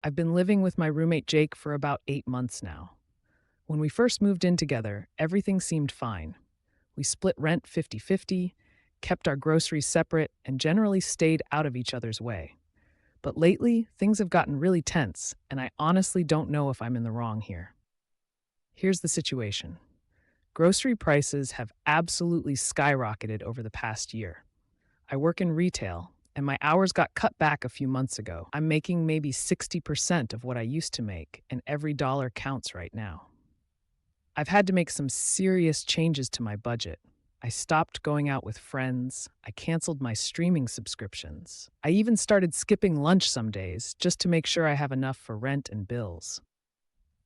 I've been living with my roommate Jake for about 8 months now. When we first moved in together, everything seemed fine. We split rent 50-50, kept our groceries separate, and generally stayed out of each other's way. But lately, things have gotten really tense, and I honestly don't know if I'm in the wrong here. Here's the situation. Grocery prices have absolutely skyrocketed over the past year. I work in retail, and my hours got cut back a few months ago. I'm making maybe 60% of what I used to make, and every dollar counts right now. I've had to make some serious changes to my budget. I stopped going out with friends. I canceled my streaming subscriptions. I even started skipping lunch some days just to make sure I have enough for rent and bills.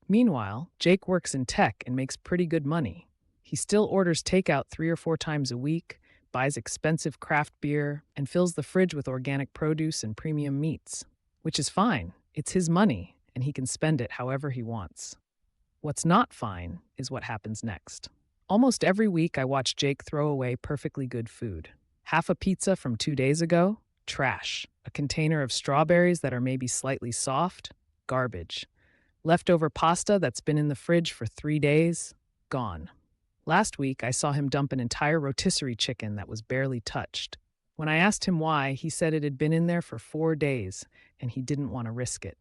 Meanwhile, Jake works in tech and makes pretty good money. He still orders takeout 3 or 4 times a week, buys expensive craft beer, and fills the fridge with organic produce and premium meats. Which is fine. It's his money, and he can spend it however he wants. What's not fine is what happens next. Almost every week, I watch Jake throw away perfectly good food. Half a pizza from 2 days ago? Trash. A container of strawberries that are maybe slightly soft? Garbage. Leftover pasta that's been in the fridge for 3 days? Gone. Last week, I saw him dump an entire rotisserie chicken that was barely touched. When I asked him why, he said it had been in there for 4 days and he didn't want to risk it.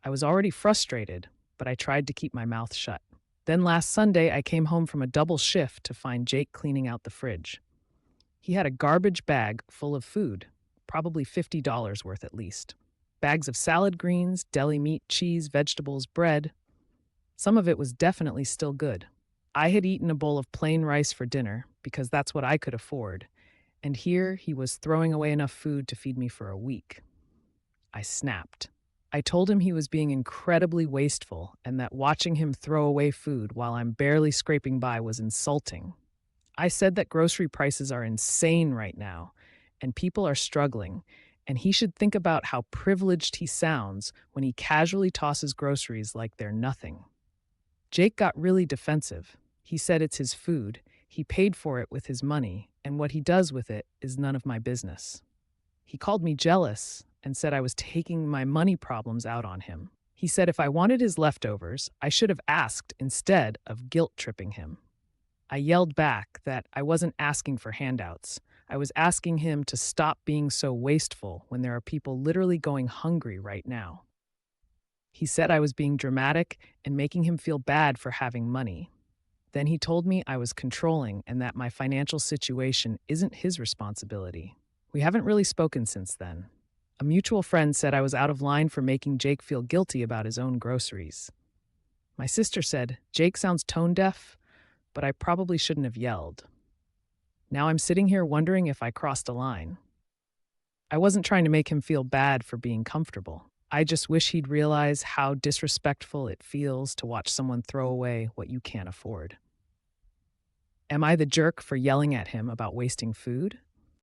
I was already frustrated, but I tried to keep my mouth shut. Then last Sunday, I came home from a double shift to find Jake cleaning out the fridge. He had a garbage bag full of food, probably $50 worth at least. Bags of salad greens, deli meat, cheese, vegetables, bread. Some of it was definitely still good. I had eaten a bowl of plain rice for dinner because that's what I could afford, and here he was throwing away enough food to feed me for a week. I snapped. I told him he was being incredibly wasteful and that watching him throw away food while I'm barely scraping by was insulting. I said that grocery prices are insane right now and people are struggling, and he should think about how privileged he sounds when he casually tosses groceries like they're nothing. Jake got really defensive. He said it's his food, he paid for it with his money, and what he does with it is none of my business. He called me jealous and said I was taking my money problems out on him. He said if I wanted his leftovers, I should have asked instead of guilt-tripping him. I yelled back that I wasn't asking for handouts. I was asking him to stop being so wasteful when there are people literally going hungry right now. He said I was being dramatic and making him feel bad for having money. Then he told me I was controlling and that my financial situation isn't his responsibility. We haven't really spoken since then. A mutual friend said I was out of line for making Jake feel guilty about his own groceries. My sister said, Jake sounds tone deaf, but I probably shouldn't have yelled. Now I'm sitting here wondering if I crossed a line. I wasn't trying to make him feel bad for being comfortable. I just wish he'd realize how disrespectful it feels to watch someone throw away what you can't afford. Am I the jerk for yelling at him about wasting food?